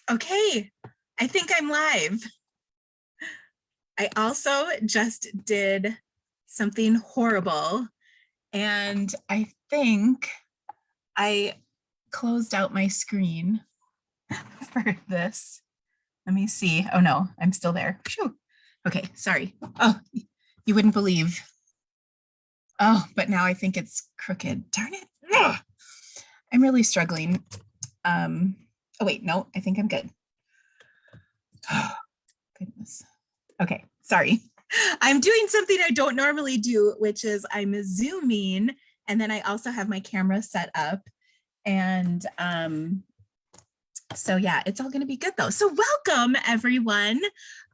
Okay, I think I'm live. I also just did something horrible, and I think I closed out my screen for this. Let me see. Oh no, I'm still there. Phew. Okay, sorry. Oh, you wouldn't believe. Oh, but now I think it's crooked. Darn it. Ugh. I'm really struggling. Oh wait, no, I think I'm good. Oh, goodness. Okay, sorry. I'm doing something I don't normally do, which is I'm zooming, and then I also have my camera set up. And so yeah, it's all going to be good though. So welcome everyone.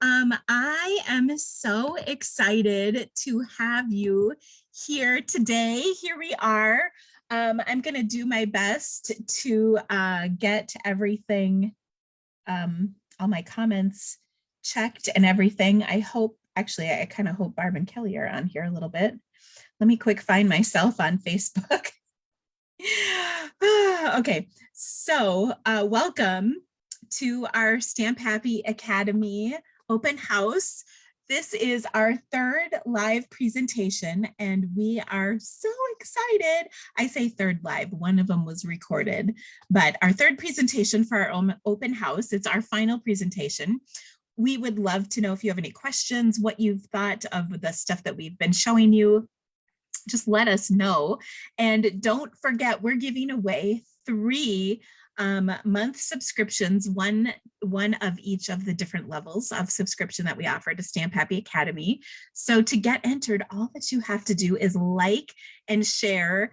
I am so excited to have you here today. Here we are. I'm going to do my best to get everything, all my comments checked and everything. I hope, actually, I kind of hope Barb and Kelly are on here a little bit. Let me quick find myself on Facebook. Okay, so welcome to our Stamp Happy Academy open house. This is our third live presentation, and we are so excited. I say third live, one of them was recorded, but our third presentation for our own open house. It's our final presentation. We would love to know if you have any questions, what you've thought of the stuff that we've been showing you. Just let us know. And don't forget, we're giving away 3 month subscriptions, one of each of the different levels of subscription that we offer to Stamp Happy Academy. So to get entered, all that you have to do is like and share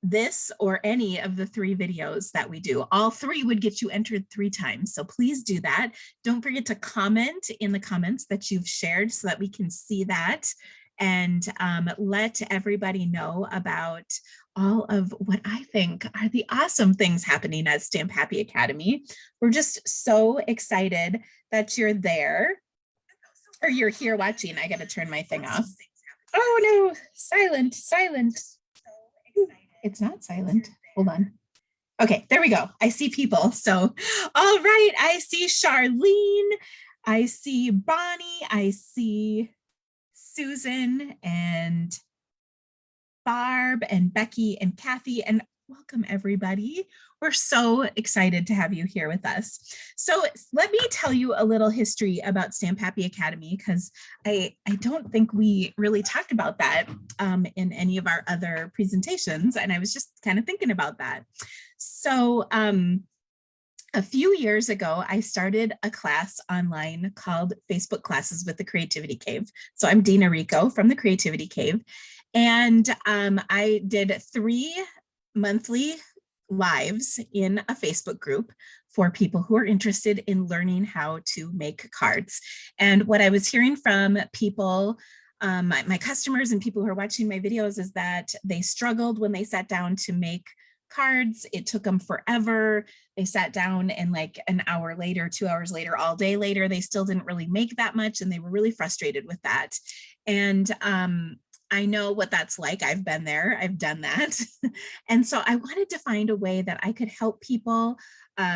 this or any of the 3 videos that we do. All 3 would get you entered 3 times. So please do that. Don't forget to comment in the comments that you've shared so that we can see that, and let everybody know about all of what I think are the awesome things happening at Stamp Happy Academy. We're just so excited that you're there, or you're here watching. I got to turn my thing off. Oh no, silent, silent. It's not silent. Hold on. Okay, there we go. I see people. So, all right, I see Charlene. I see Bonnie. I see Susan and Barb and Becky and Kathy, and welcome everybody. We're so excited to have you here with us. So let me tell you a little history about Stamp Happy Academy, because I don't think we really talked about that in any of our other presentations, and I was just kind of thinking about that. So a few years ago, I started a class online called Facebook Classes with the Creativity Cave. So I'm Dina Rico from the Creativity Cave. And I did 3 monthly lives in a Facebook group for people who are interested in learning how to make cards. And what I was hearing from people, my customers and people who are watching my videos, is that they struggled when they sat down to make cards. It took them forever. They sat down and like an hour later, 2 hours later, all day later, they still didn't really make that much, and they were really frustrated with that. And I know what that's like. I've been there. I've done that. And so I wanted to find a way that I could help people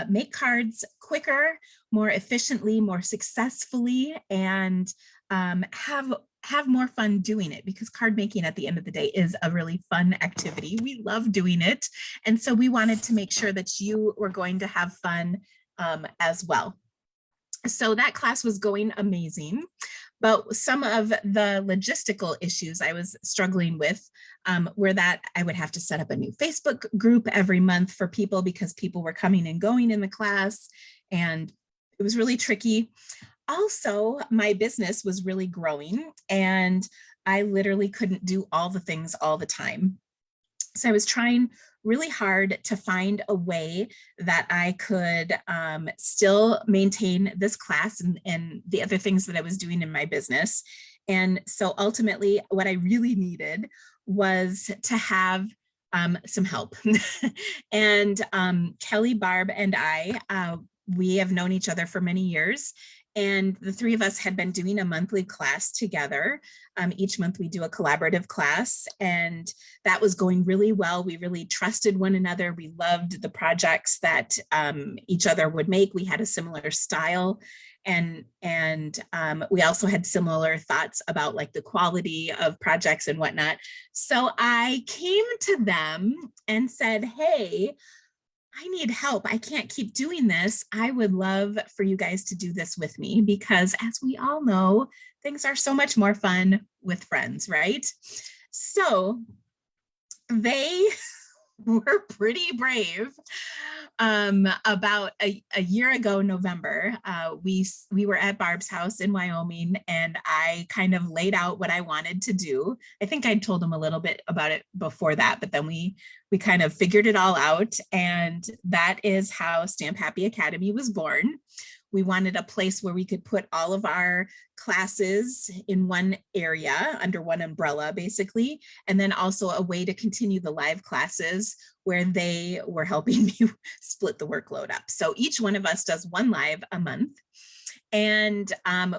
make cards quicker, more efficiently, more successfully, and have more fun doing it, because card making at the end of the day is a really fun activity. We love doing it. And so we wanted to make sure that you were going to have fun as well. So that class was going amazing. But some of the logistical issues I was struggling with were that I would have to set up a new Facebook group every month for people, because people were coming and going in the class, and it was really tricky. Also, my business was really growing, and I literally couldn't do all the things all the time. So I was trying really hard to find a way that I could still maintain this class and the other things that I was doing in my business. And so ultimately, what I really needed was to have some help. And Kelly, Barb, and I, we have known each other for many years. And the three of us had been doing a monthly class together. Each month we do a collaborative class, and that was going really well. We really trusted one another. We loved the projects that each other would make. We had a similar style, and we also had similar thoughts about like the quality of projects and whatnot. So I came to them and said, hey, I need help. I can't keep doing this. I would love for you guys to do this with me because, as we all know, things are so much more fun with friends, right? So they were pretty brave. About a year ago, November, we were at Barb's house in Wyoming, and I kind of laid out what I wanted to do. I think I told them a little bit about it before that, but then we kind of figured it all out, and that is how Stamp Happy Academy was born. We wanted a place where we could put all of our classes in one area under one umbrella, basically, and then also a way to continue the live classes where they were helping me split the workload up. So each one of us does one live a month, and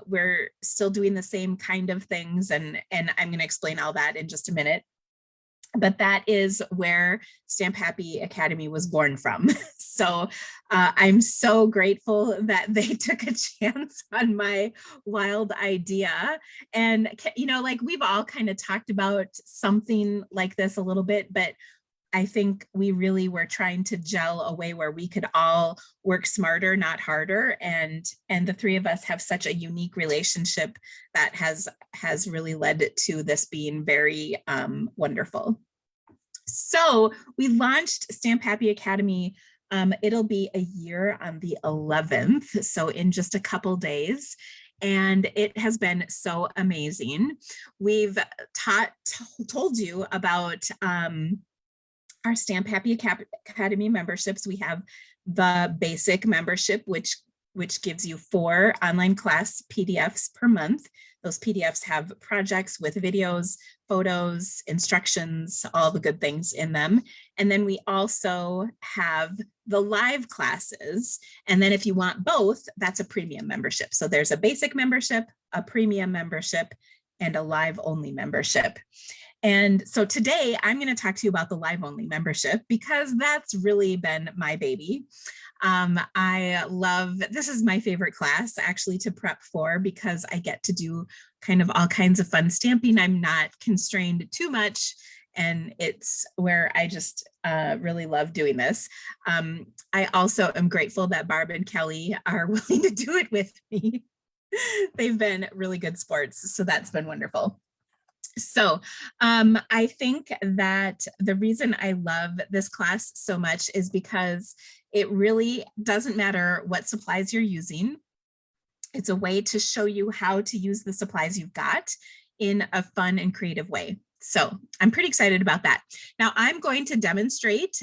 we're still doing the same kind of things, and I'm going to explain all that in just a minute. But that is where Stamp Happy Academy was born from. So I'm so grateful that they took a chance on my wild idea. And, you know, like we've all kind of talked about something like this a little bit, but I think we really were trying to gel a way where we could all work smarter, not harder. And the three of us have such a unique relationship that has really led to this being very wonderful. So we launched Stamp Happy Academy. It'll be a year on the 11th, so in just a couple days. And it has been so amazing. We've told you about our Stamp Happy Academy memberships. We have the basic membership, which gives you 4 online class PDFs per month. Those PDFs have projects with videos, photos, instructions, all the good things in them. And then we also have the live classes. And then if you want both, that's a premium membership. So there's a basic membership, a premium membership, and a live only membership. And so today I'm going to talk to you about the live only membership because that's really been my baby. I love, this is my favorite class actually to prep for because I get to do kind of all kinds of fun stamping. I'm not constrained too much, and it's where I just really love doing this. I also am grateful that Barb and Kelly are willing to do it with me. They've been really good sports, so that's been wonderful. So I think that the reason I love this class so much is because it really doesn't matter what supplies you're using. It's a way to show you how to use the supplies you've got in a fun and creative way. So I'm pretty excited about that. Now I'm going to demonstrate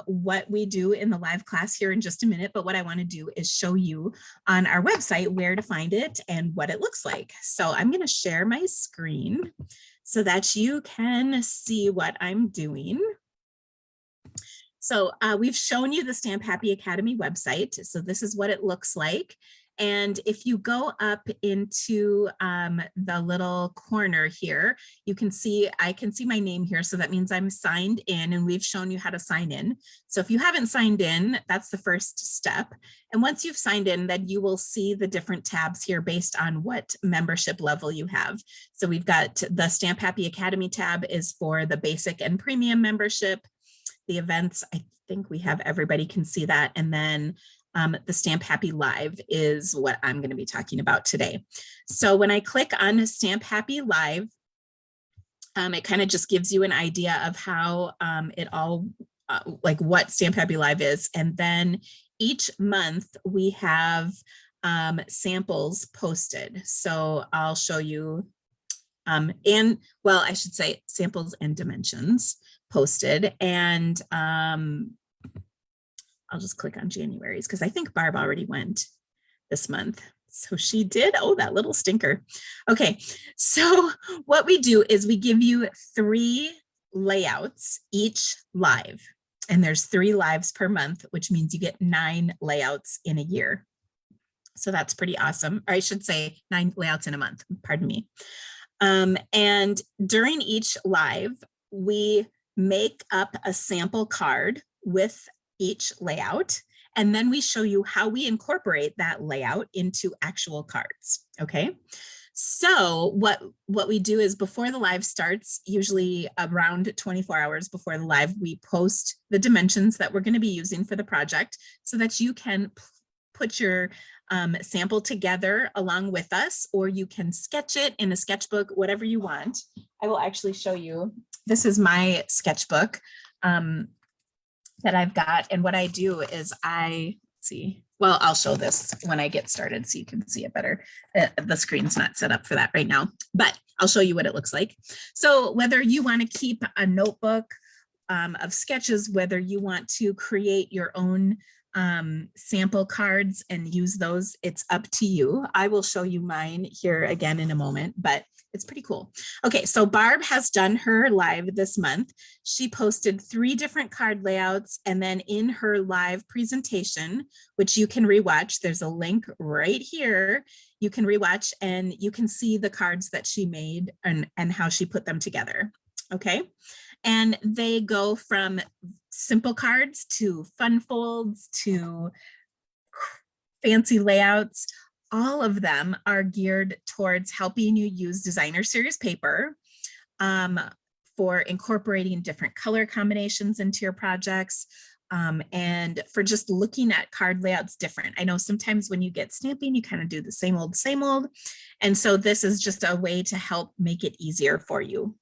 what we do in the live class here in just a minute, but what I want to do is show you on our website where to find it and what it looks like. So I'm going to share my screen so that you can see what I'm doing. So we've shown you the Stamp Happy Academy website. So this is what it looks like. And if you go up into the little corner here, you can see, I can see my name here. So that means I'm signed in, and we've shown you how to sign in. So if you haven't signed in, that's the first step. And once you've signed in, then you will see the different tabs here based on what membership level you have. So we've got the Stamp Happy Academy tab is for the basic and premium membership. The events, I think we have everybody can see that. And then the Stamp Happy Live is what I'm going to be talking about today. So when I click on Stamp Happy Live, it kind of just gives you an idea of how it all, like what Stamp Happy Live is. And then each month we have samples posted. So I'll show you, and well, I should say samples and dimensions posted. And I'll just click on January's because I think Barb already went this month. So she did. Oh, that little stinker. Okay, so what we do is we give you 3 layouts each live. And there's 3 lives per month, which means you get 9 layouts in a year. So that's pretty awesome. Or I should say 9 layouts in a month, pardon me. And during each live, we make up a sample card with each layout, and then we show you how we incorporate that layout into actual cards, okay? So what we do is before the live starts, usually around 24 hours before the live, we post the dimensions that we're going to be using for the project so that you can put your sample together along with us, or you can sketch it in a sketchbook, whatever you want. I will actually show you. This is my sketchbook that I've got. And what I do is well, I'll show this when I get started so you can see it better. The screen's not set up for that right now, but I'll show you what it looks like. So whether you want to keep a notebook of sketches, whether you want to create your own sample cards and use those, it's up to you. I will show you mine here again in a moment, but it's pretty cool. Okay, so Barb has done her live this month. She posted 3 different card layouts, and then in her live presentation, which you can rewatch, there's a link right here. You can rewatch and you can see the cards that she made and how she put them together. Okay, and they go from simple cards to fun folds to fancy layouts. All of them are geared towards helping you use designer series paper for incorporating different color combinations into your projects, and for just looking at card layouts different. I know sometimes when you get stamping, you kind of do the same old. And so this is just a way to help make it easier for you.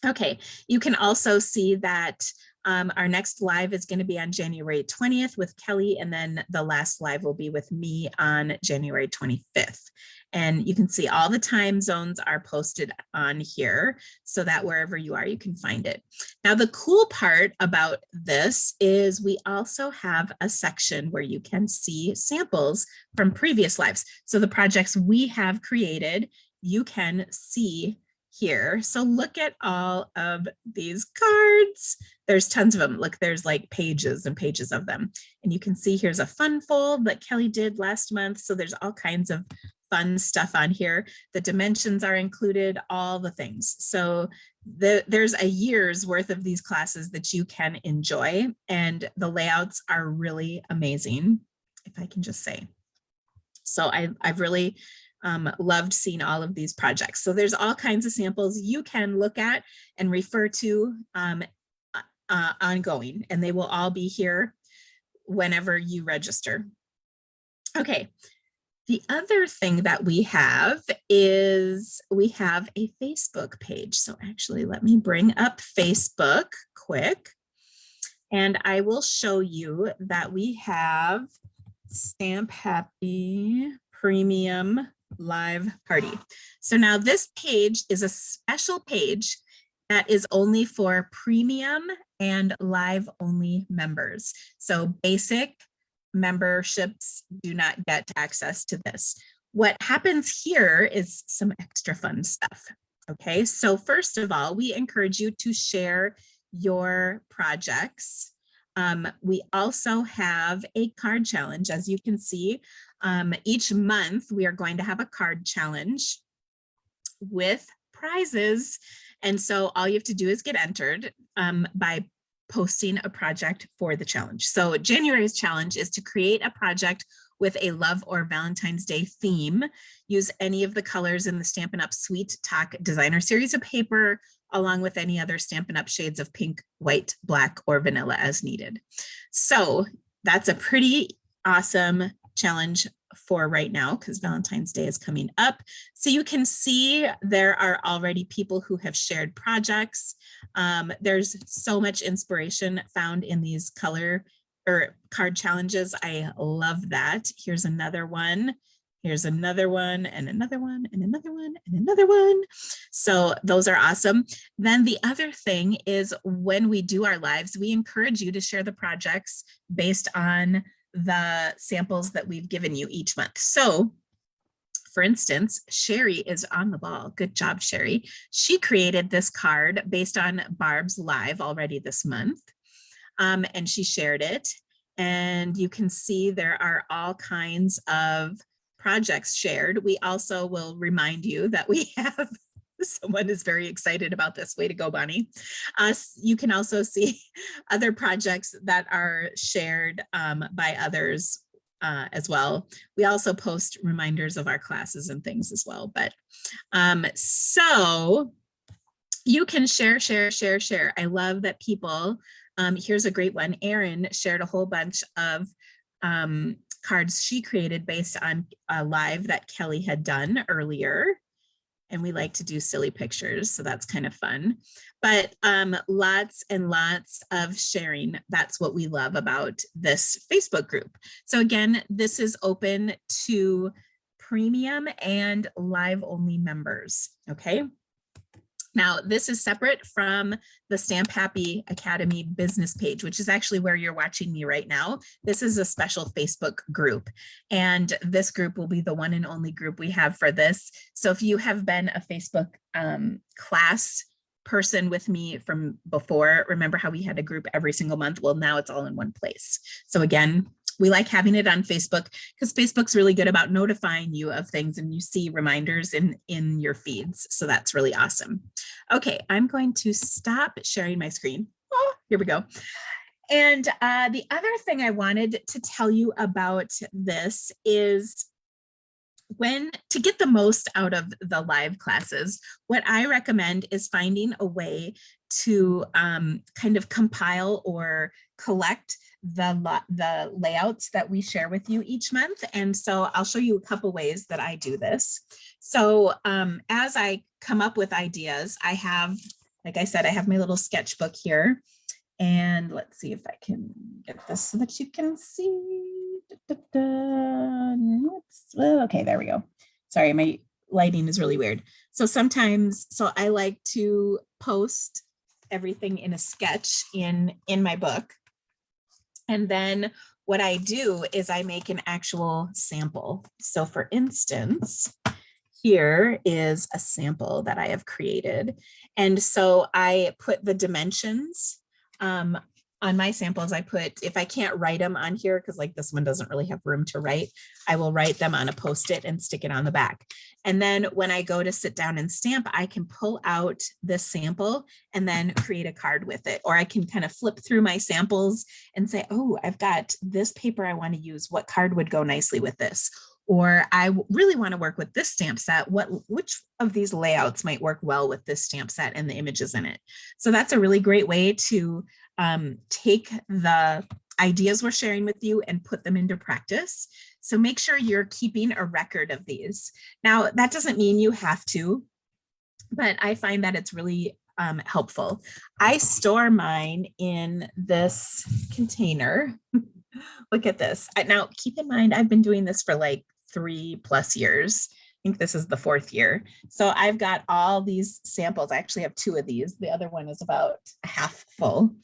Okay, you can also see that our next live is going to be on January 20th with Kelly, and then the last live will be with me on January 25th. And you can see all the time zones are posted on here so that wherever you are, you can find it. Now, the cool part about this is we also have a section where you can see samples from previous lives. So the projects we have created, you can see here. So look at all of these cards. There's tons of them. Look, there's like pages and pages of them. And you can see here's a fun fold that Kelly did last month. So there's all kinds of fun stuff on here. The dimensions are included, all the things. So there's a year's worth of these classes that you can enjoy. And the layouts are really amazing, if I can just say. So I've really loved seeing all of these projects. So there's all kinds of samples you can look at and refer to ongoing, and they will all be here whenever you register. Okay, the other thing that we have is we have a Facebook page. So actually, let me bring up Facebook quick, and I will show you that we have Stamp Happy Premium Live Party. So now this page is a special page that is only for premium and live only members. So basic memberships do not get access to this. What happens here is some extra fun stuff. Okay, so first of all, we encourage you to share your projects. We also have a card challenge. As you can see, each month we are going to have a card challenge with prizes. And so all you have to do is get entered by posting a project for the challenge. So January's challenge is to create a project with a love or Valentine's Day theme. Use any of the colors in the Stampin' Up! Sweet Talk designer series of paper, along with any other Stampin' Up! Shades of pink, white, black, or vanilla as needed. So that's a pretty awesome challenge for right now because Valentine's Day is coming up. So you can see there are already people who have shared projects. There's so much inspiration found in these color or card challenges. I love that. Here's another one. Here's another one, and another one, and another one, and another one. So those are awesome. Then the other thing is when we do our lives, we encourage you to share the projects based on the samples that we've given you each month. So for instance, Sherry is on the ball. Good job, Sherry. She created this card based on Barb's live already this month. And she shared it. And you can see there are all kinds of projects shared. We also will remind you that we have someone is very excited about this. Way to go, Bonnie. You can also see other projects that are shared by others as well. We also post reminders of our classes and things as well. But so you can share. I love that people, here's a great one. Erin shared a whole bunch of cards she created based on a live that Kelly had done earlier. And we like to do silly pictures, so that's kind of fun. But lots and lots of sharing. That's what we love about this Facebook group. So again, this is open to premium and live only members, okay? Now, this is separate from the Stamp Happy Academy business page, which is actually where you're watching me right now. This is a special Facebook group, and this group will be the one and only group we have for this. So if you have been a Facebook class person with me from before, remember how we had a group every single month? Well, now it's all in one place. So again, we like having it on Facebook because Facebook's really good about notifying you of things, and you see reminders in your feeds. So that's really awesome. Okay, I'm going to stop sharing my screen. Oh, here we go. And the other thing I wanted to tell you about this is to get the most out of the live classes, what I recommend is finding a way to kind of compile or collect the layouts that we share with you each month. And so I'll show you a couple ways that I do this. So as I come up with ideas, I have, like I said, I have my little sketchbook here. And let's see if I can get this so that you can see. Okay, there we go. Sorry, my lighting is really weird. So sometimes, I like to post everything in a sketch in my book. And then what I do is I make an actual sample. So for instance, here is a sample that I have created. And so I put the dimensions on my samples. I put, if I can't write them on here, because like this one doesn't really have room to write, I will write them on a Post-it and stick it on the back. And then when I go to sit down and stamp, I can pull out this sample and then create a card with it. Or I can kind of flip through my samples and say, oh, I've got this paper I want to use. What card would go nicely with this? Or I really want to work with this stamp set. Which of these layouts might work well with this stamp set and the images in it? So that's a really great way to take the ideas we're sharing with you and put them into practice. So make sure you're keeping a record of these. Now, that doesn't mean you have to, but I find that it's really helpful. I store mine in this container. Look at this. Now, keep in mind, I've been doing this for like 3+ years. I think this is the 4th year. So I've got all these samples. I actually have 2 of these. The other one is about half full.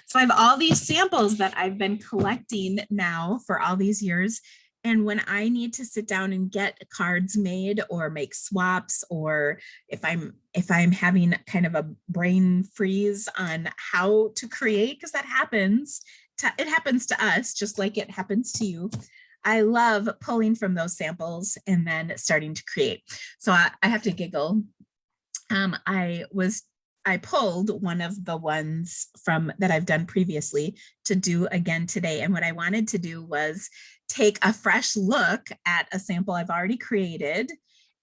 So I have all these samples that I've been collecting now for all these years. And when I need to sit down and get cards made or make swaps, or if I'm having kind of a brain freeze on how to create, because that happens, it happens to us just like it happens to you. I love pulling from those samples and then starting to create. So I have to giggle. I pulled one of the ones from that I've done previously to do again today. And what I wanted to do was take a fresh look at a sample I've already created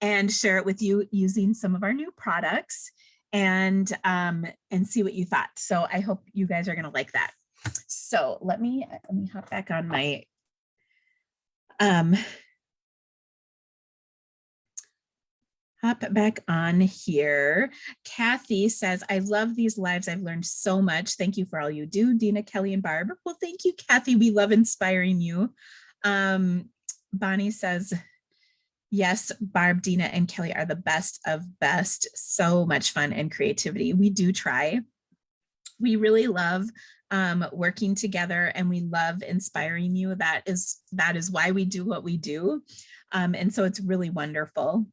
and share it with you using some of our new products and see what you thought. So I hope you guys are going to like that. So let me hop back on my hop back on here. Kathy says, I love these lives. I've learned so much. Thank you for all you do, Dina, Kelly, and Barb. Well, thank you, Kathy. We love inspiring you. Bonnie says, yes, Barb, Dina, and Kelly are the best of best. So much fun and creativity. We do try. We really love working together, and we love inspiring you. That is why we do what we do. And so it's really wonderful.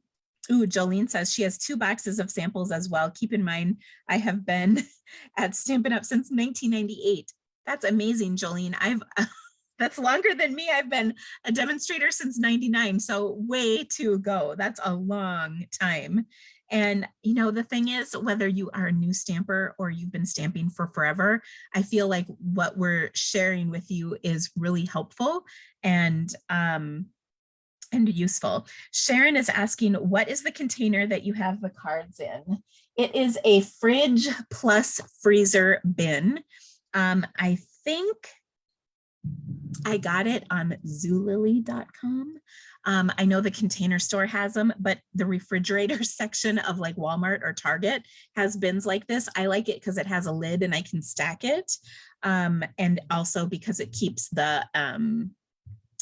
Ooh, Jolene says she has 2 boxes of samples as well. Keep in mind, I have been at Stampin' Up! Since 1998. That's amazing, Jolene. That's longer than me. I've been a demonstrator since 99, so way to go. That's a long time. And you know, the thing is, whether you are a new stamper or you've been stamping for forever, I feel like what we're sharing with you is really helpful and useful. Sharon is asking, what is the container that you have the cards in? It is a fridge plus freezer bin. I think I got it on zoolily.com. I know the Container Store has them, but the refrigerator section of like Walmart or Target has bins like this. I like it because it has a lid and I can stack it. And also because it keeps the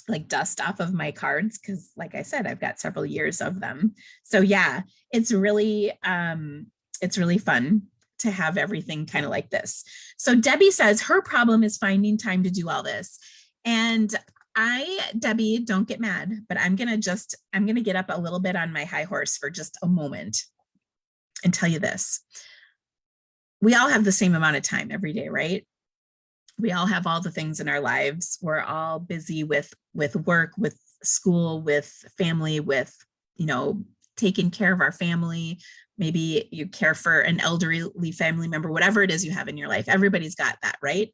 like dust off of my cards, because like I said, I've got several years of them. So yeah, it's really fun to have everything kind of like this. So Debbie says her problem is finding time to do all this. And Debbie, don't get mad, but I'm gonna get up a little bit on my high horse for just a moment and tell you this. We all have the same amount of time every day, right? We all have all the things in our lives. We're all busy with work, with school, with family, with, you know, taking care of our family. Maybe you care for an elderly family member, whatever it is you have in your life. Everybody's got that, right?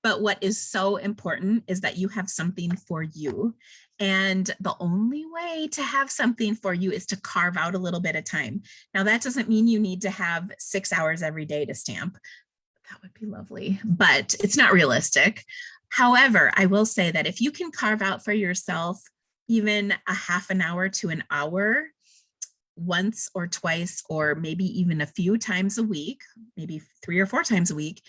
But what is so important is that you have something for you. And the only way to have something for you is to carve out a little bit of time. Now, that doesn't mean you need to have 6 hours every day to stamp. That would be lovely, but it's not realistic. However, I will say that if you can carve out for yourself even a half an hour to an hour, once or twice, or maybe even a few times a week, maybe 3 or 4 times a week,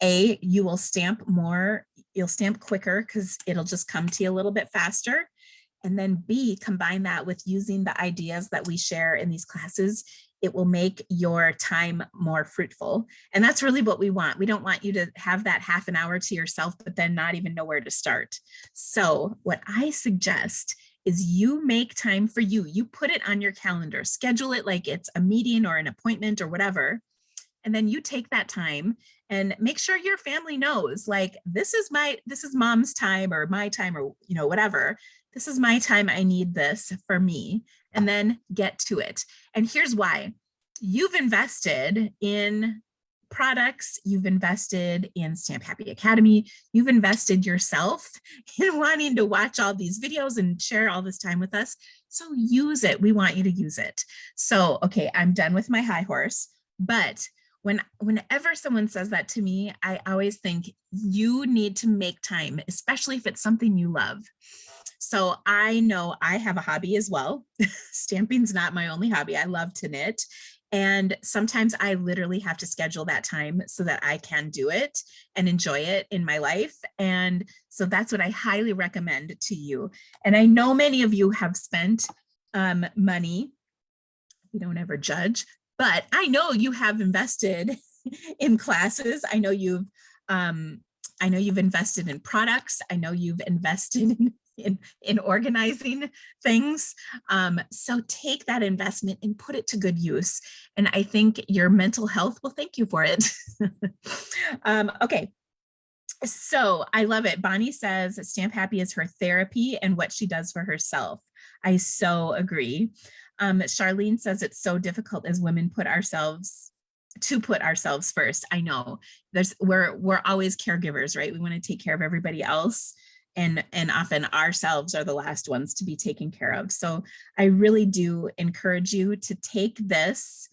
you will stamp more, you'll stamp quicker because it'll just come to you a little bit faster. And then B, combine that with using the ideas that we share in these classes. It will make your time more fruitful. And that's really what we want. We don't want you to have that half an hour to yourself, but then not even know where to start. So what I suggest is you make time for you. You put it on your calendar, schedule it like it's a meeting or an appointment or whatever. And then you take that time and make sure your family knows, like, this is mom's time or my time or, you know, whatever. This is my time. I need this for me. And then get to it. And here's why. You've invested in products, you've invested in Stamp Happy Academy, you've invested yourself in wanting to watch all these videos and share all this time with us. So use it. We want you to use it. So, okay, I'm done with my high horse, but whenever someone says that to me, I always think you need to make time, especially if it's something you love. So I know I have a hobby as well. Stamping's not my only hobby. I love to knit. And sometimes I literally have to schedule that time so that I can do it and enjoy it in my life. And so that's what I highly recommend to you. And I know many of you have spent money. We don't ever judge, but I know you have invested in classes. I know you've invested in products. I know you've invested in organizing things. So take that investment and put it to good use. And I think your mental health will thank you for it. Okay. So I love it. Bonnie says Stamp Happy is her therapy and what she does for herself. I so agree. Charlene says it's so difficult as women put ourselves first. I know we're always caregivers, right? We want to take care of everybody else. And often ourselves are the last ones to be taken care of. So I really do encourage you to take this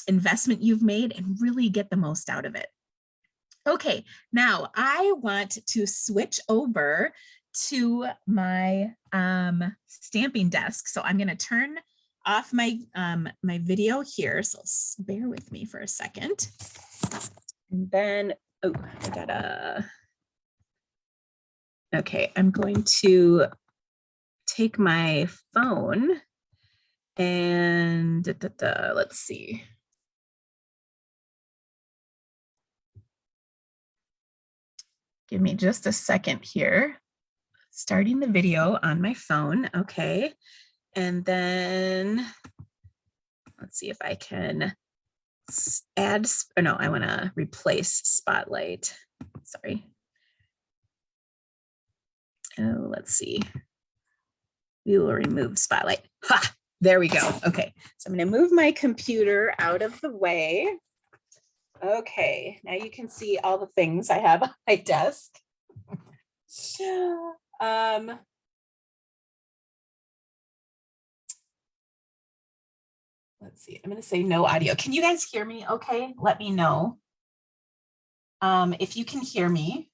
investment you've made and really get the most out of it. Okay, now I want to switch over to my stamping desk. So I'm going to turn off my my video here. So bear with me for a second. And then, oh, I gotta. Okay, I'm going to take my phone and let's see. Give me just a second here. Starting the video on my phone. Okay. And then let's see if I can add, or no, I want to replace Spotlight. Sorry. Oh, let's see. We will remove spotlight. Ha! There we go. Okay, so I'm going to move my computer out of the way. Okay, now you can see all the things I have on my desk. Let's see. I'm going to say no audio. Can you guys hear me okay? Let me know if you can hear me.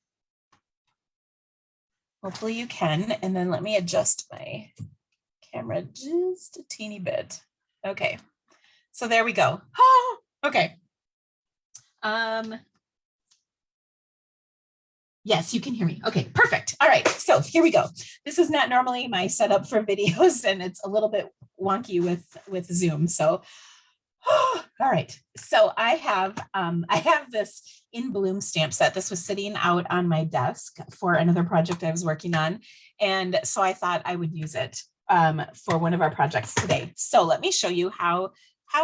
Hopefully you can. And then let me adjust my camera just a teeny bit. Okay. So there we go. Oh, okay. Yes, you can hear me. Okay, perfect. All right, so here we go. This is not normally my setup for videos, and it's a little bit wonky with Zoom. So, all right. So I have this In Bloom stamp set. This was sitting out on my desk for another project I was working on, and so I thought I would use it for one of our projects today. So let me show you how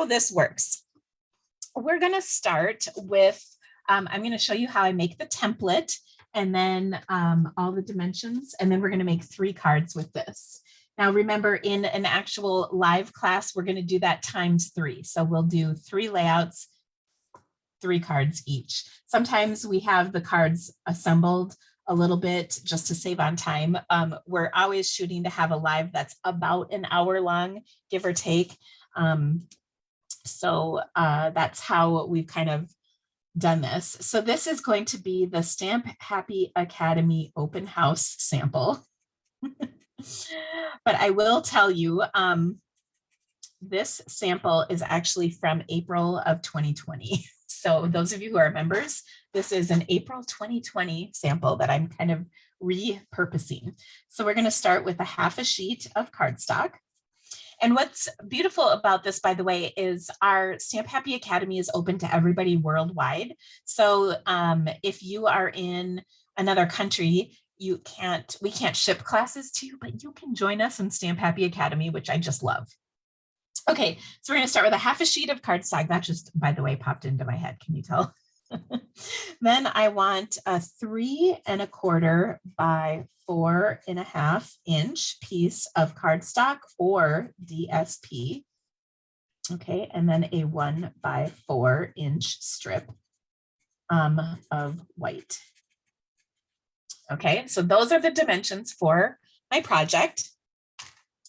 this works. We're going to start with. I'm going to show you how I make the template, and then all the dimensions, and then we're going to make 3 cards with this. Now remember, in an actual live class, we're going to do that times 3. So we'll do 3 layouts, 3 cards each. Sometimes we have the cards assembled a little bit just to save on time. We're always shooting to have a live that's about an hour long, give or take. So that's how we've kind of done this. So this is going to be the Stamp Happy Academy open house sample. But I will tell you, this sample is actually from April of 2020. So those of you who are members, this is an April 2020 sample that I'm kind of repurposing. So we're going to start with a half a sheet of cardstock. And what's beautiful about this, by the way, is our Stamp Happy Academy is open to everybody worldwide. So if you are in another country, we can't ship classes to you, but you can join us in Stamp Happy Academy, which I just love. Okay, so we're going to start with a half a sheet of cardstock. That just, by the way, popped into my head. Can you tell? Then I want a 3 1/4 by 4 1/2 inch piece of cardstock or DSP. Okay, and then a 1 by 4 inch strip of white. Okay, so those are the dimensions for my project.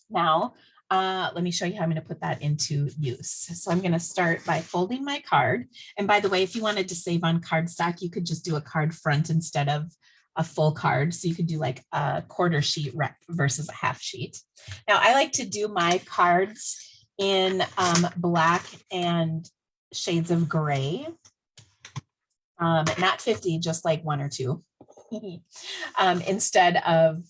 Now, let me show you how I'm going to put that into use. So I'm going to start by folding my card. And by the way, if you wanted to save on cardstock, you could just do a card front instead of a full card. So you could do like a 1/4 sheet versus a half sheet. Now I like to do my cards in black and shades of gray. Not 50, just like 1 or 2. Instead of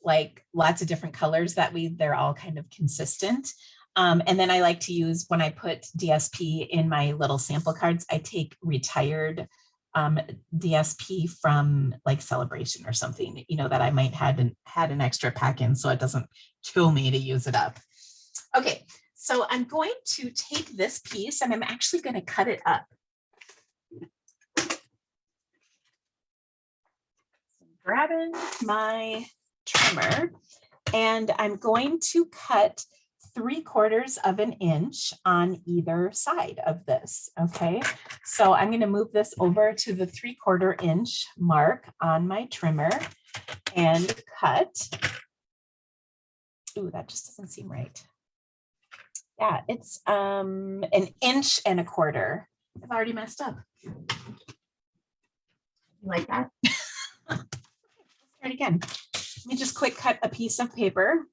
like lots of different colors, that way they're all kind of consistent. And then I like to use, when I put DSP in my little sample cards, I take retired DSP from like Celebration or something, you know, that I might had an extra pack in, so it doesn't kill me to use it up. Okay, so I'm going to take this piece and I'm actually going to cut it up. So grabbing my trimmer, and I'm going to cut 3/4 of an inch on either side of this. Okay, so I'm going to move this over to the 3/4 inch mark on my trimmer and cut. Ooh, that just doesn't seem right. Yeah, it's 1 1/4 inches. I've already messed up. You like that? Let's start again. Let me just quick cut a piece of paper.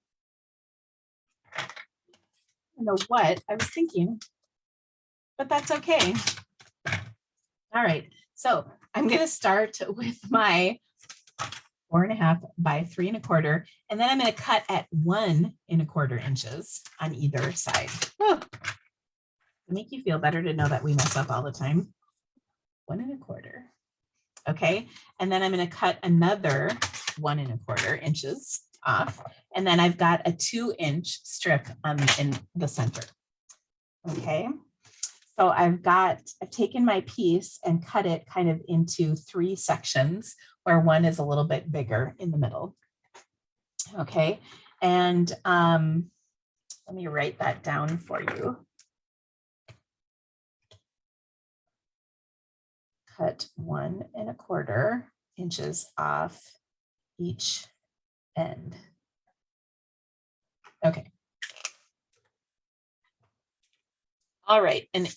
I don't know what I was thinking, but that's okay. All right, so I'm going to start with my 4 1/2 by 3 1/4, and then I'm going to cut at 1 1/4 inches on either side. Oh, make you feel better to know that we mess up all the time. 1 1/4. Okay, and then I'm going to cut another 1 1/4 inches off, and then I've got a 2-inch strip in the center. Okay, so I've taken my piece and cut it kind of into 3 sections, where one is a little bit bigger in the middle. Okay, and let me write that down for you. Cut 1 1/4 inches off each end. Okay. All right, and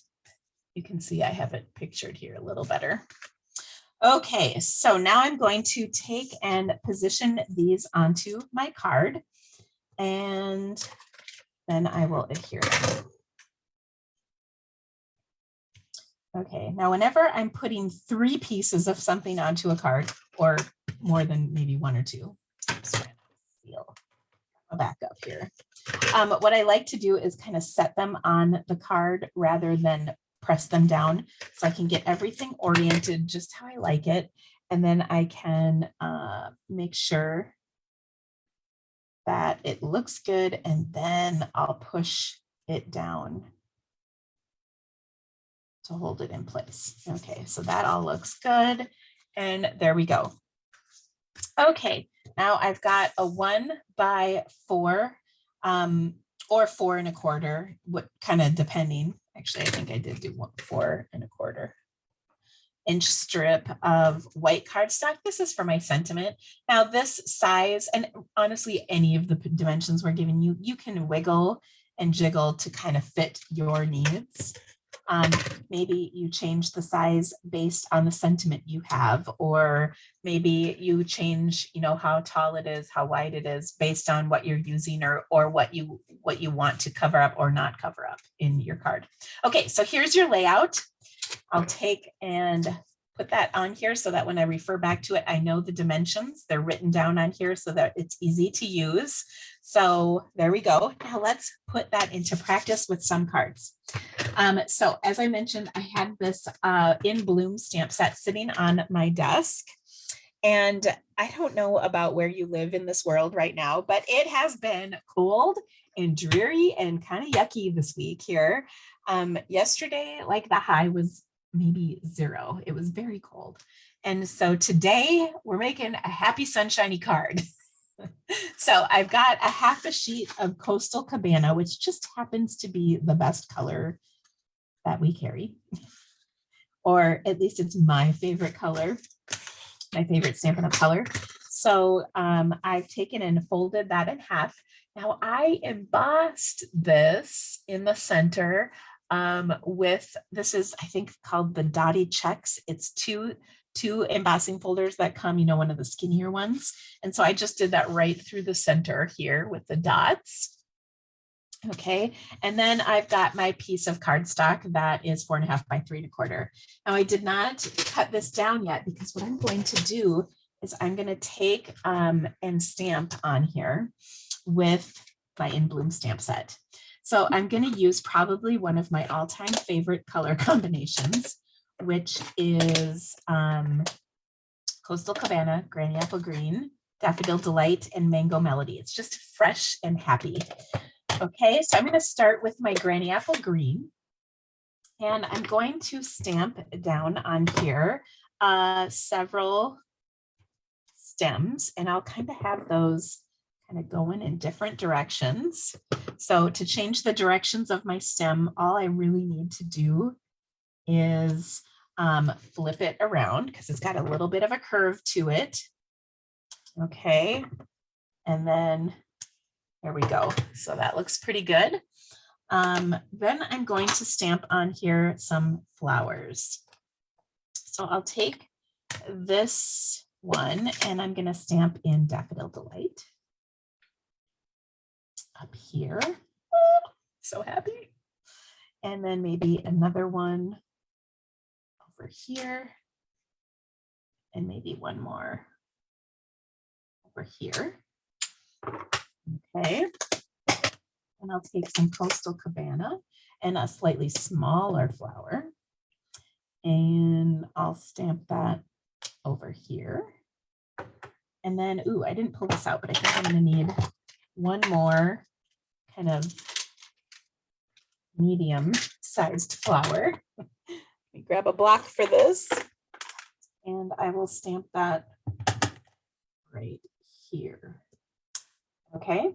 you can see I have it pictured here a little better. Okay, so now I'm going to take and position these onto my card, and then I will adhere them. Okay, now whenever I'm putting 3 pieces of something onto a card, or more than maybe 1 or 2, I'll back up here. What I like to do is kind of set them on the card rather than press them down, so I can get everything oriented just how I like it. And then I can make sure that it looks good, and then I'll push it down to hold it in place. Okay, so that all looks good. And there we go. Okay, now I've got a 1 by 4 or 4 1/4, what kind of depending. Actually, I think I did do 4 1/4 inch strip of white cardstock. This is for my sentiment. Now this size, and honestly, any of the dimensions we're giving you, you can wiggle and jiggle to kind of fit your needs. Maybe you change the size based on the sentiment you have, or maybe you change, how tall it is, how wide it is, based on what you're using, or what you want to cover up or not cover up in your card. Okay, so here's your layout. I'll take and put that on here so that when I refer back to it, I know the dimensions. They're written down on here so that it's easy to use. So there we go. Now let's put that into practice with some cards. So as I mentioned, I had this In Bloom stamp set sitting on my desk. And I don't know about where you live in this world right now, but it has been cold and dreary and kind of yucky this week here. Yesterday, like the high was maybe 0. It was very cold. And so today we're making a happy sunshiny card. So I've got a 1/2 sheet of Coastal Cabana, which just happens to be the best color that we carry. Or at least it's my favorite color, my favorite Stampin' Up! Color. So I've taken and folded that in half. Now I embossed this in the center with, this is, I think, called the Dotty Checks. It's two embossing folders that come, one of the skinnier ones. And so I just did that right through the center here with the dots. Okay, and then I've got my piece of cardstock that is 4 1/2 by 3 1/4. Now I did not cut this down yet, because what I'm going to do is I'm going to take and stamp on here with my In Bloom stamp set. So I'm going to use probably one of my all-time favorite color combinations, which is Coastal Cabana, Granny Apple Green, Daffodil Delight, and Mango Melody. It's just fresh and happy. Okay, so I'm going to start with my Granny Apple Green, and I'm going to stamp down on here several stems, and I'll kind of have those kind of going in different directions. So to change the directions of my stem, all I really need to do is flip it around, because it's got a little bit of a curve to it. Okay, and then there we go. So that looks pretty good. Then I'm going to stamp on here some flowers. So I'll take this one and I'm going to stamp in Daffodil Delight up here. Oh, so happy. And then maybe another one over here. And maybe one more over here. Okay. And I'll take some Coastal Cabana and a slightly smaller flower. And I'll stamp that over here. And then, ooh, I didn't pull this out, but I think I'm going to need one more kind of medium-sized flower. Let me grab a block for this. And I will stamp that right here. Okay,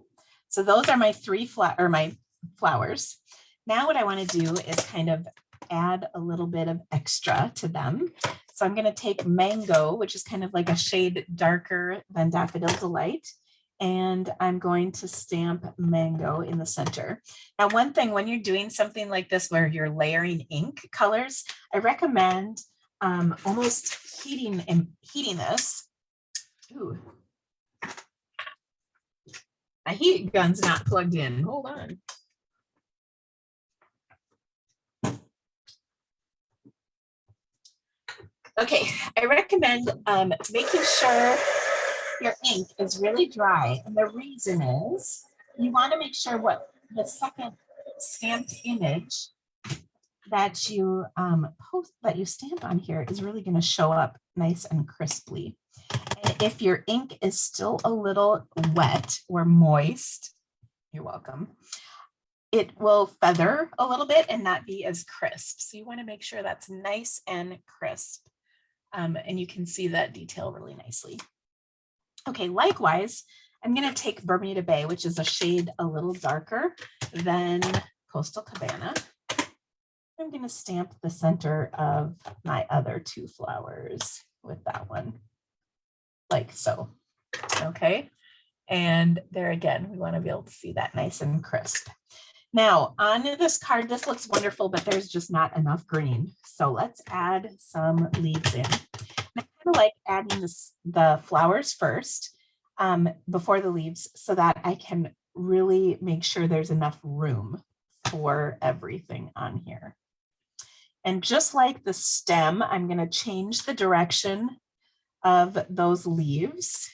so those are my my flowers. Now what I want to do is kind of add a little bit of extra to them. So I'm going to take Mango, which is kind of like a shade darker than Daffodil Delight, and I'm going to stamp Mango in the center. Now, one thing when you're doing something like this where you're layering ink colors, I recommend almost heating this. Ooh. My heat gun's not plugged in. Hold on. Okay, I recommend making sure your ink is really dry. And the reason is you want to make sure what the second stamped image that you stamp on here is really going to show up nice and crisply. And if your ink is still a little wet or moist, you're welcome, it will feather a little bit and not be as crisp. So you want to make sure that's nice and crisp. And you can see that detail really nicely. Okay, likewise, I'm going to take Bermuda Bay, which is a shade a little darker than Coastal Cabana. I'm going to stamp the center of my other two flowers with that one, like so. Okay, and there again, we want to be able to see that nice and crisp. Now, on this card, this looks wonderful, but there's just not enough green. So let's add some leaves in. I kind of like adding the flowers first before the leaves so that I can really make sure there's enough room for everything on here. And just like the stem, I'm going to change the direction of those leaves.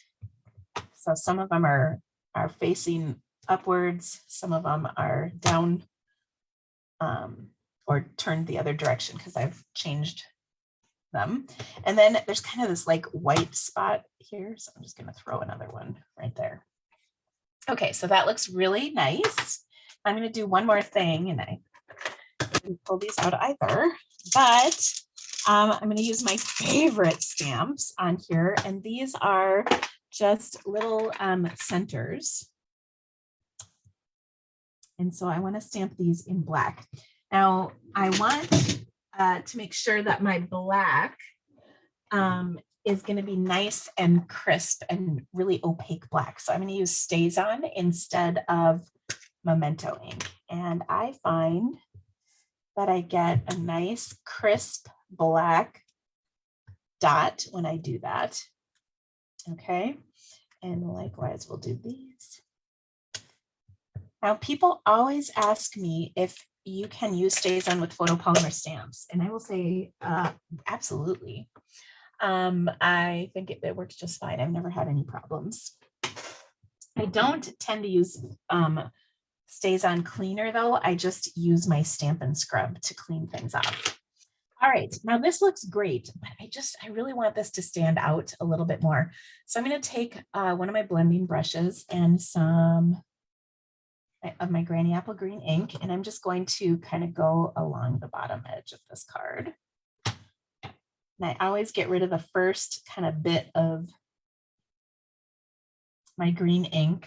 So some of them are facing upwards, some of them are down or turned the other direction because I've changed them. And then there's kind of this like white spot here. So I'm just going to throw another one right there. Okay, so that looks really nice. I'm going to do one more thing, and I didn't pull these out either, but I'm going to use my favorite stamps on here. And these are just little centers. And so I want to stamp these in black. Now I want to make sure that my black is going to be nice and crisp and really opaque black. So I'm going to use StazOn instead of Memento ink. And I find that I get a nice crisp black dot when I do that. Okay. And likewise, we'll do these. Now, people always ask me if you can use StazOn with photopolymer stamps, and I will say absolutely. I think it works just fine. I've never had any problems. I don't tend to use StazOn cleaner though. I just use my Stampin' Scrub to clean things off. All right, now this looks great, but I really want this to stand out a little bit more. So I'm going to take one of my blending brushes and some of my Granny Apple Green ink, and I'm just going to kind of go along the bottom edge of this card. And I always get rid of the first kind of bit of my green ink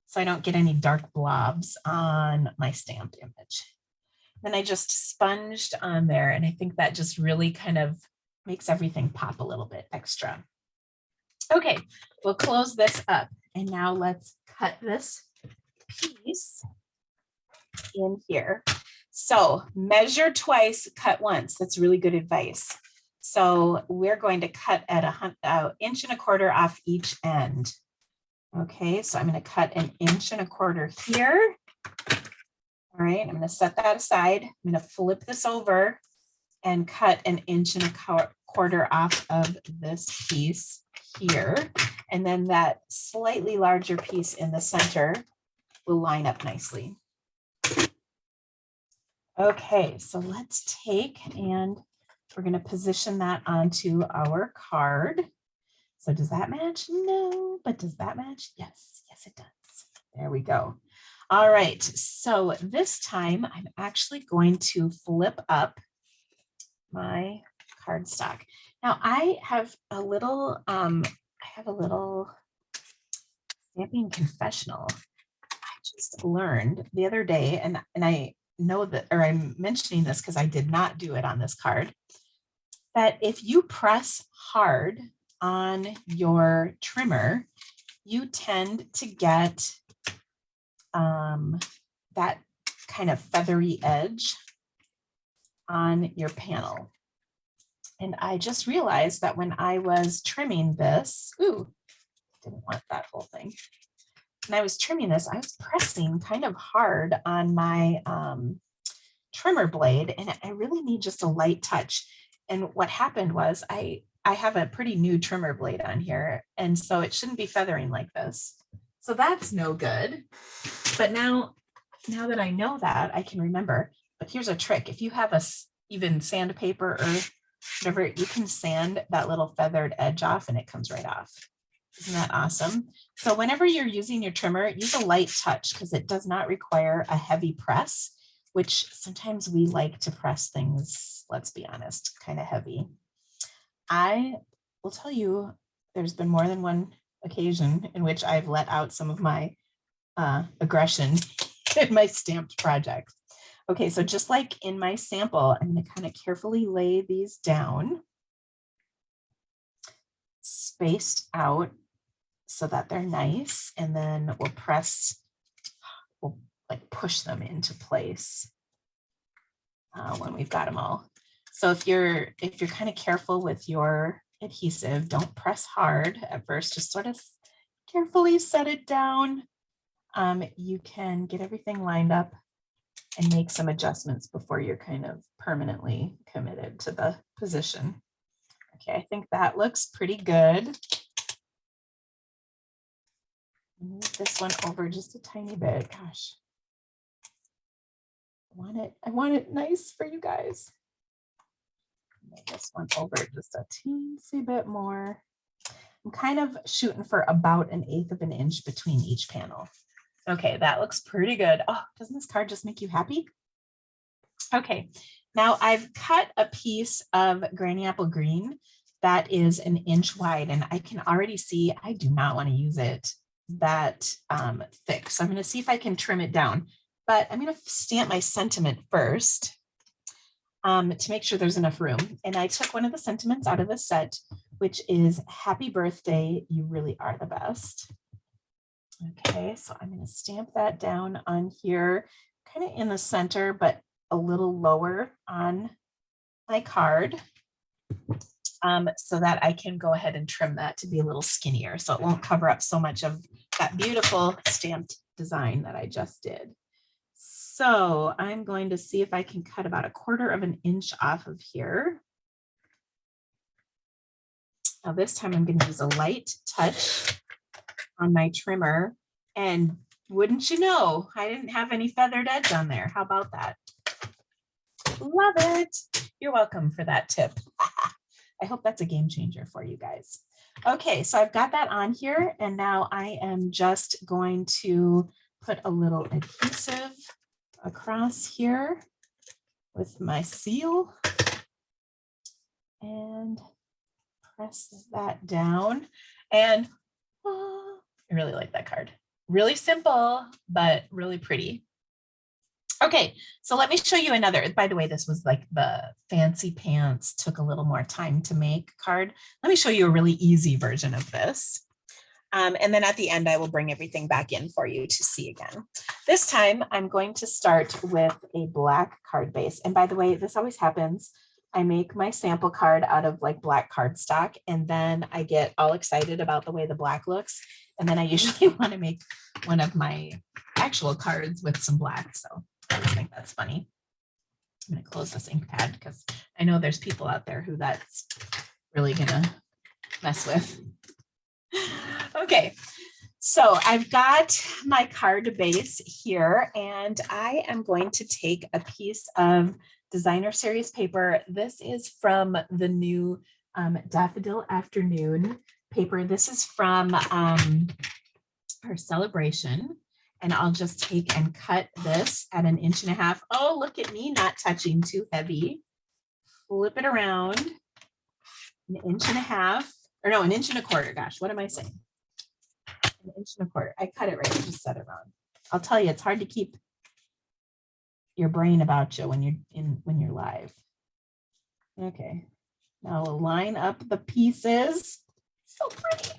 so I don't get any dark blobs on my stamped image. Then I just sponged on there, and I think that just really kind of makes everything pop a little bit extra. Okay, we'll close this up, and now let's cut this piece in here. So measure twice, cut once. That's really good advice. So we're going to cut at an inch and a quarter off each end. Okay, so I'm going to cut an inch and a quarter here. All right, I'm going to set that aside. I'm going to flip this over and cut an inch and a quarter off of this piece here. And then that slightly larger piece in the center will line up nicely. Okay, so let's take and we're going to position that onto our card. So does that match? No, but does that match? Yes, yes it does. There we go. All right, so this time I'm actually going to flip up my cardstock. Now I have a little Stamping confessional. I just learned the other day, and I know that, or I'm mentioning this because I did not do it on this card, that if you press hard on your trimmer, you tend to get that kind of feathery edge on your panel. And I just realized that when I was trimming this, didn't want that whole thing. When I was trimming this, I was pressing kind of hard on my trimmer blade, and I really need just a light touch. And what happened was I have a pretty new trimmer blade on here, and so it shouldn't be feathering like this. So that's no good. But now that I know that, I can remember. But here's a trick. If you have even sandpaper or whatever, you can sand that little feathered edge off and it comes right off. Isn't that awesome? So whenever you're using your trimmer, use a light touch because it does not require a heavy press, which sometimes we like to press things, let's be honest, kind of heavy. I will tell you, there's been more than one occasion in which I've let out some of my aggression in my stamped project. Okay, so just like in my sample, I'm going to kind of carefully lay these down, spaced out so that they're nice, and then we'll like push them into place when we've got them all. So if you're kind of careful with your adhesive, don't press hard at first, just sort of carefully set it down. You can get everything lined up and make some adjustments before you're kind of permanently committed to the position. Okay, I think that looks pretty good. Move this one over just a tiny bit. Gosh, I want it nice for you guys. Move this one over just a teensy bit more. I'm kind of shooting for about 1/8 of an inch between each panel. Okay, that looks pretty good. Oh, doesn't this card just make you happy? Okay, now I've cut a piece of Granny Apple Green that is 1 inch wide, and I can already see I do not want to use it that thick. So I'm going to see if I can trim it down, but I'm going to stamp my sentiment first to make sure there's enough room. And I took one of the sentiments out of the set, which is "Happy Birthday, you really are the best." Okay, so I'm going to stamp that down on here, kind of in the center, but a little lower on my card, so that I can go ahead and trim that to be a little skinnier, so it won't cover up so much of that beautiful stamped design that I just did. So I'm going to see if I can cut about 1/4 of an inch off of here. Now this time I'm going to use a light touch on my trimmer, and wouldn't you know, I didn't have any feathered edge on there. How about that? Love it. You're welcome for that tip. I hope that's a game changer for you guys. Okay, so I've got that on here, and now I am just going to put a little adhesive across here with my seal and press that down. And I really like that card. Really simple, but really pretty. Okay, so let me show you another. By the way, this was like the fancy pants, took a little more time to make card. Let me show you a really easy version of this. And then at the end, I will bring everything back in for you to see again. This time, I'm going to start with a black card base. And by the way, this always happens. I make my sample card out of like black cardstock, and then I get all excited about the way the black looks. And then I usually want to make one of my actual cards with some black. So I just think that's funny. I'm going to close this ink pad because I know there's people out there who that's really going to mess with. Okay, so I've got my card base here, and I am going to take a piece of designer series paper. This is from the new Daffodil Afternoon paper. This is from our celebration, and I'll just take and cut this at 1.5 inches. Oh, look at me not touching too heavy. Flip it around 1.5 inches, or no, 1.25 inches. Gosh, what am I saying? 1.25 inches. I cut it right, I just set it wrong. I'll tell you, it's hard to keep your brain about you when you're live. Okay, now we'll line up the pieces. So pretty.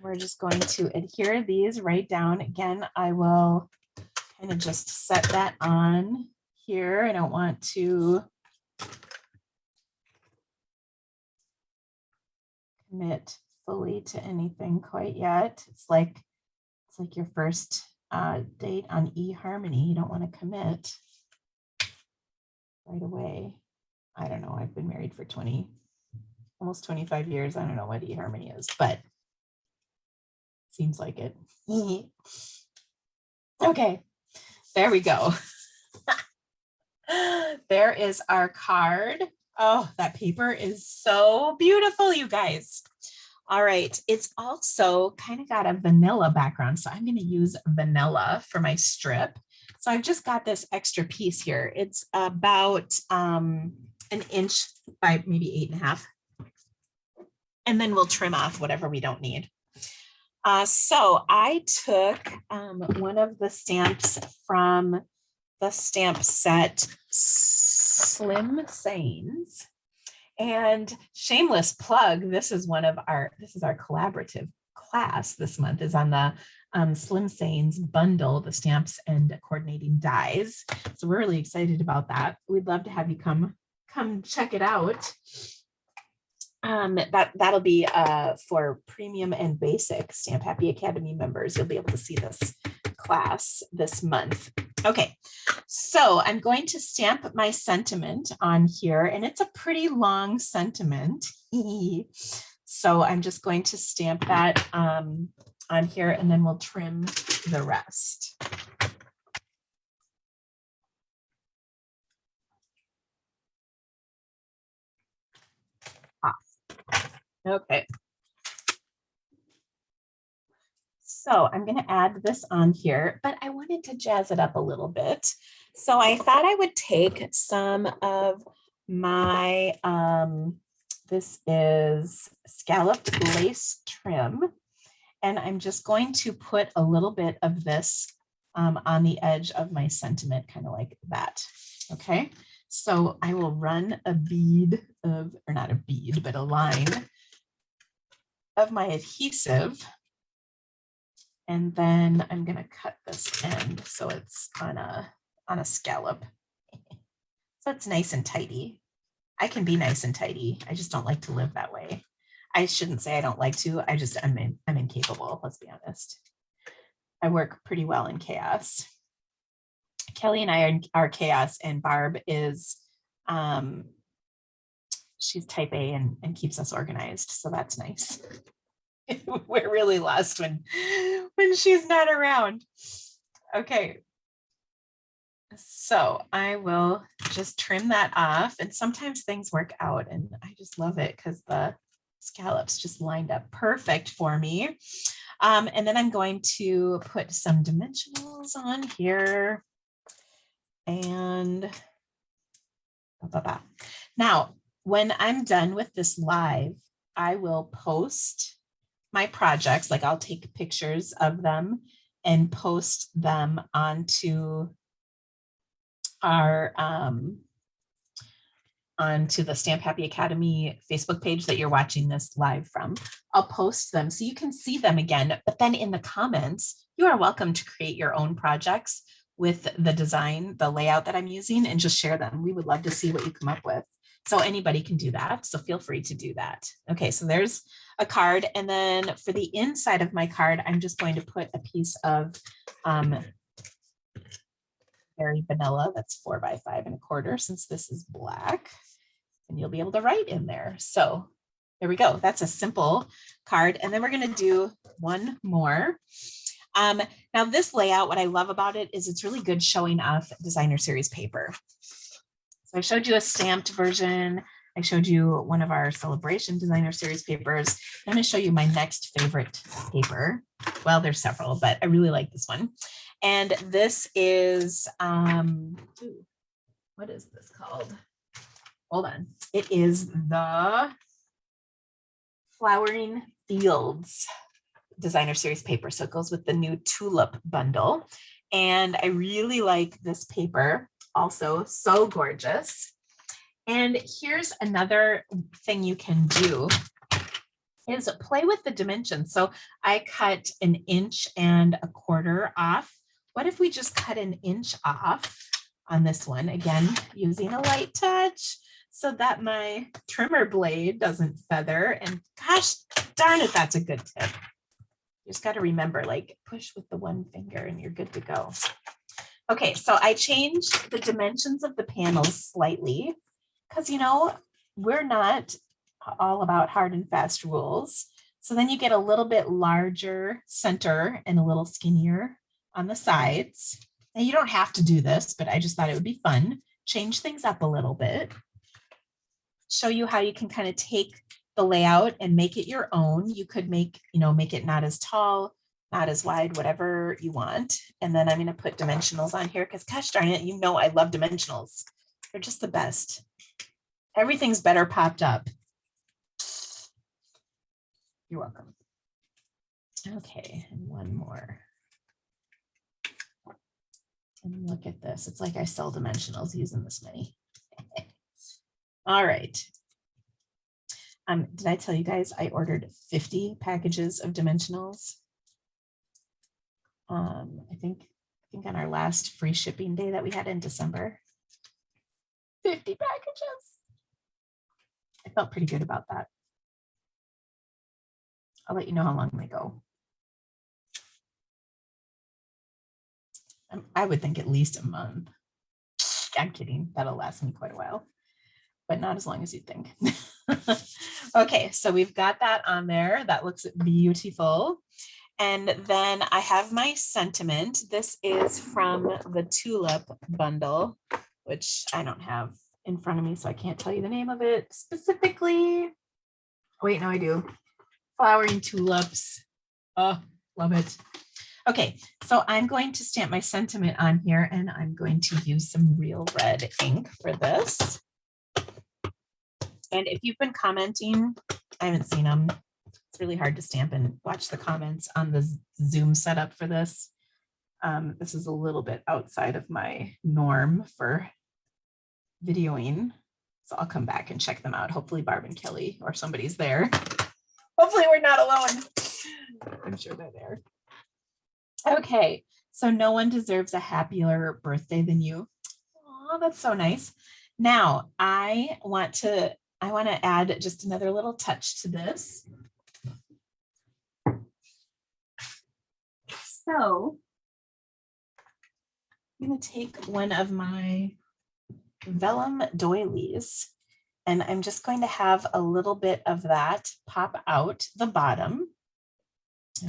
We're just going to adhere these right down. Again, I will kind of just set that on here. I don't want to commit fully to anything quite yet. It's like your first date on eHarmony. You don't want to commit right away. I don't know. I've been married for almost 25 years. I don't know what eHarmony is, but seems like it. Okay, there we go. There is our card. Oh, that paper is so beautiful, you guys. All right, it's also kind of got a vanilla background, so I'm going to use vanilla for my strip. So I've just got this extra piece here. It's about an inch by maybe 8.5. And then we'll trim off whatever we don't need. So I took one of the stamps from the stamp set Slim Sayings. And shameless plug, this is our collaborative class this month is on the Slim Sayings bundle, the stamps and coordinating dies. So we're really excited about that. We'd love to have you come check it out. That'll be for premium and basic Stamp Happy Academy members. You'll be able to see this class this month. Okay, so I'm going to stamp my sentiment on here, and it's a pretty long sentiment. So I'm just going to stamp that on here, and then we'll trim the rest. Okay. So I'm going to add this on here, but I wanted to jazz it up a little bit. So I thought I would take some of my, this is scalloped lace trim, and I'm just going to put a little bit of this on the edge of my sentiment, kind of like that. Okay. So I will run a bead of, or not a bead, but a line of my adhesive. And then I'm going to cut this end so it's on a scallop. So it's nice and tidy. I can be nice and tidy. I just don't like to live that way. I shouldn't say I don't like to. I'm incapable. Let's be honest. I work pretty well in chaos. Kelly and I are chaos, and Barb is she's type A and keeps us organized. So that's nice. We're really lost when she's not around. Okay. So I will just trim that off, and sometimes things work out, and I just love it because the scallops just lined up perfect for me. And then I'm going to put some dimensionals on here, and now when I'm done with this live, I will post my projects. Like I'll take pictures of them and post them onto our onto the Stamp Happy Academy Facebook page that you're watching this live from. I'll post them so you can see them again, but then in the comments, you are welcome to create your own projects with the design, the layout that I'm using, and just share them. We would love to see what you come up with. So anybody can do that. So feel free to do that. Okay, so there's a card. And then for the inside of my card, I'm just going to put a piece of very vanilla. That's 4 by 5.25, since this is black. And you'll be able to write in there. So there we go. That's a simple card. And then we're going to do one more. Now this layout, what I love about it is it's really good showing off designer series paper. So I showed you a stamped version. I showed you one of our celebration designer series papers. I'm going to show you my next favorite paper. Well, there's several, but I really like this one. And this is, what is this called? Hold on. It is the Flowering Fields designer series paper. So it goes with the new tulip bundle. And I really like this paper, also so gorgeous. And here's another thing you can do is play with the dimensions. So I cut 1.25 inches off. What if we just cut 1 inch off on this one? Again, using a light touch so that my trimmer blade doesn't feather. And gosh darn it, that's a good tip. You just got to remember, like, push with the one finger and you're good to go. Okay, so I changed the dimensions of the panels slightly because, you know, we're not all about hard and fast rules. So then you get a little bit larger center and a little skinnier on the sides. And you don't have to do this, but I just thought it would be fun. Change things up a little bit. Show you how you can kind of take the layout and make it your own. You could make it not as tall, not as wide, whatever you want. And then I'm going to put dimensionals on here because gosh darn it, you know I love dimensionals. They're just the best. Everything's better popped up. You're welcome. Okay, and one more. And look at this. It's like I sell dimensionals using this many. All right. Did I tell you guys I ordered 50 packages of dimensionals? I think on our last free shipping day that we had in December. 50 packages. I felt pretty good about that. I'll let you know how long they go. I would think at least a month. I'm kidding. That'll last me quite a while, but not as long as you think. Okay, so we've got that on there. That looks beautiful. And then I have my sentiment. This is from the tulip bundle, which I don't have in front of me, so I can't tell you the name of it specifically. Wait, no, I do. Flowering tulips. Oh, love it. Okay, so I'm going to stamp my sentiment on here, and I'm going to use some real red ink for this. And if you've been commenting, I haven't seen them. It's really hard to stamp and watch the comments on the Zoom setup for this. This is a little bit outside of my norm for videoing. So I'll come back and check them out. Hopefully Barb and Kelly or somebody's there. Hopefully we're not alone. I'm sure they're there. Okay, so no one deserves a happier birthday than you. Oh, that's so nice. Now I want to add just another little touch to this. So I'm going to take one of my vellum doilies, and I'm just going to have a little bit of that pop out the bottom.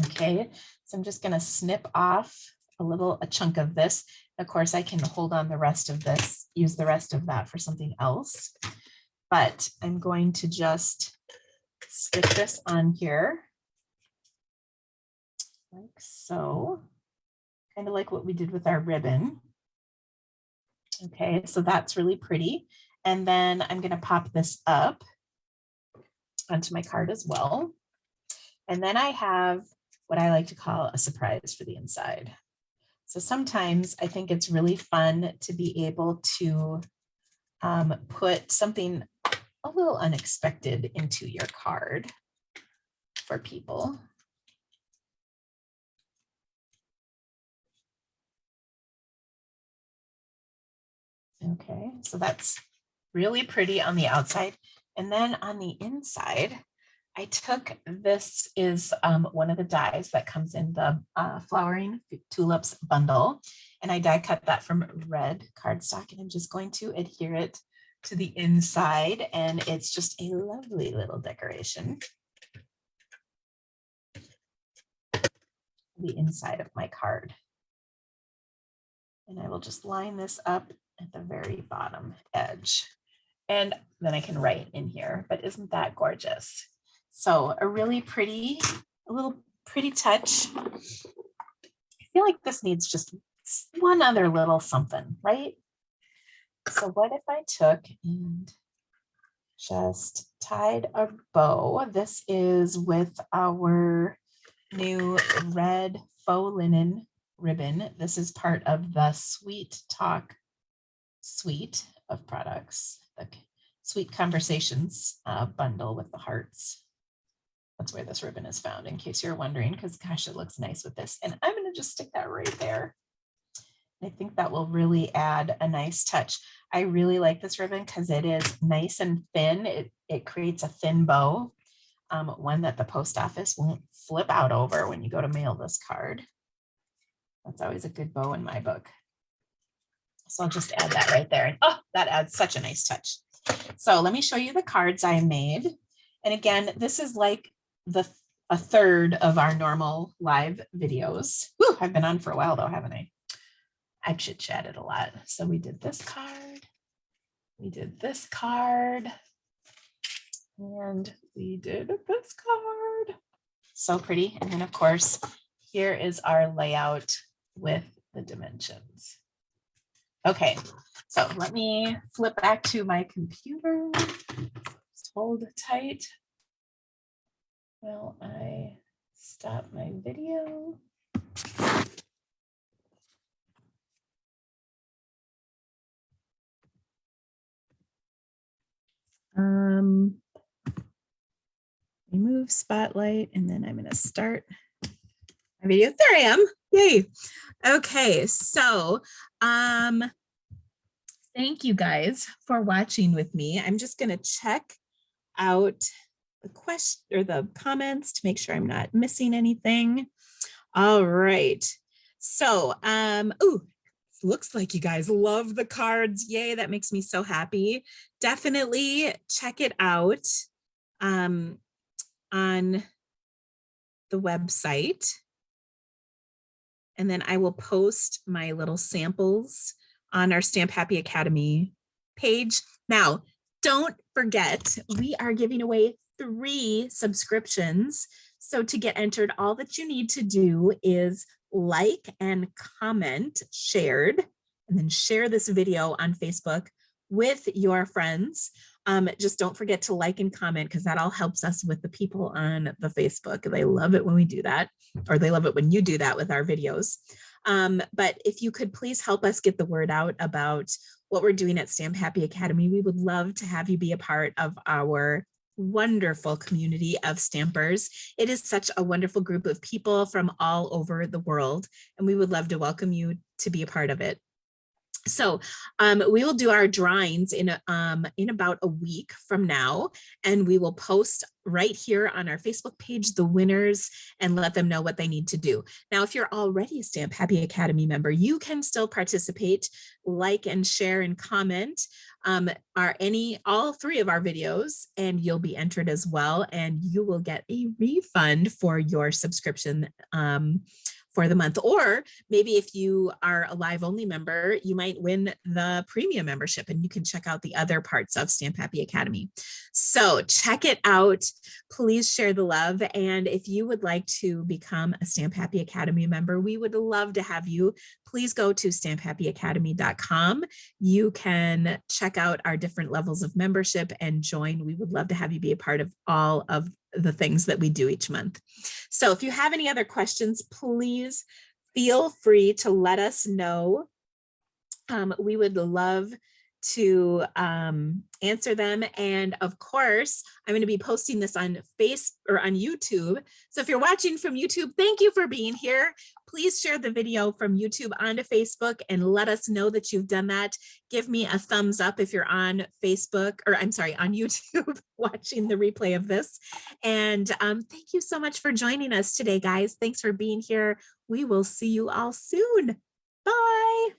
Okay, so I'm just going to snip off a chunk of this. Of course, I can hold on the rest of this, use the rest of that for something else. But I'm going to just stick this on here, like so, kind of like what we did with our ribbon. Okay, so that's really pretty. And then I'm going to pop this up onto my card as well. And then I have what I like to call a surprise for the inside. So sometimes I think it's really fun to be able to put something a little unexpected into your card for people. Okay, so that's really pretty on the outside. And then on the inside, I took, this is one of the dies that comes in the Flowering Tulips bundle. And I die cut that from red cardstock, and I'm just going to adhere it to the inside. And it's just a lovely little decoration. The inside of my card. And I will just line this up at the very bottom edge. And then I can write in here, but isn't that gorgeous? So a really pretty, a little pretty touch. I feel like this needs just one other little something, right? So what if I took and just tied a bow? This is with our new red faux linen ribbon. This is part of the Sweet Talk suite of products, the Sweet Conversations bundle with the hearts. That's where this ribbon is found, in case you're wondering, because gosh, it looks nice with this. And I'm going to just stick that right there. I think that will really add a nice touch. I really like this ribbon because it is nice and thin. It creates a thin bow, one that the post office won't flip out over when you go to mail this card. That's always a good bow in my book. So I'll just add that right there. And oh, that adds such a nice touch. So let me show you the cards I made. And again, this is like a third of our normal live videos. Whew, I've been on for a while though, haven't I? I've chit-chatted a lot. So we did this card, we did this card, and we did this card. So pretty. And then of course, here is our layout with the dimensions. Okay, so let me flip back to my computer. Just hold tight while I stop my video. Remove spotlight, and then I'm going to start my video. There I am. Yay. Okay, so thank you guys for watching with me. I'm just going to check out the question or the comments to make sure I'm not missing anything. All right. So, ooh, looks like you guys love the cards. Yay, that makes me so happy. Definitely check it out on the website. And then I will post my little samples on our Stamp Happy Academy page. Now, don't forget, we are giving away 3 subscriptions. So to get entered, all that you need to do is like and comment shared, and then share this video on Facebook with your friends. Just don't forget to like and comment, because that all helps us with the people on the Facebook. They love it when we do that, or they love it when you do that with our videos. But if you could please help us get the word out about what we're doing at Stamp Happy Academy, we would love to have you be a part of our wonderful community of stampers. It is such a wonderful group of people from all over the world, and we would love to welcome you to be a part of it. So we will do our drawings in about a week from now, and we will post right here on our Facebook page the winners and let them know what they need to do. Now, if you're already a Stamp Happy Academy member, you can still participate, like and share and comment all 3 of our videos, and you'll be entered as well, and you will get a refund for your subscription for the month. Or maybe if you are a live only member, you might win the premium membership, and you can check out the other parts of Stamp Happy Academy. So check it out. Please share the love. And if you would like to become a Stamp Happy Academy member, we would love to have you. Please go to stamphappyacademy.com. You can check out our different levels of membership and join. We would love to have you be a part of all of the things that we do each month. So if you have any other questions, please feel free to let us know. We would love to answer them. And of course, I'm going to be posting this on YouTube. So if you're watching from YouTube, thank you for being here. Please share the video from YouTube onto Facebook and let us know that you've done that. Give me a thumbs up if you're on Facebook, or I'm sorry, on YouTube watching the replay of this. And thank you so much for joining us today, guys. Thanks for being here. We will see you all soon. Bye.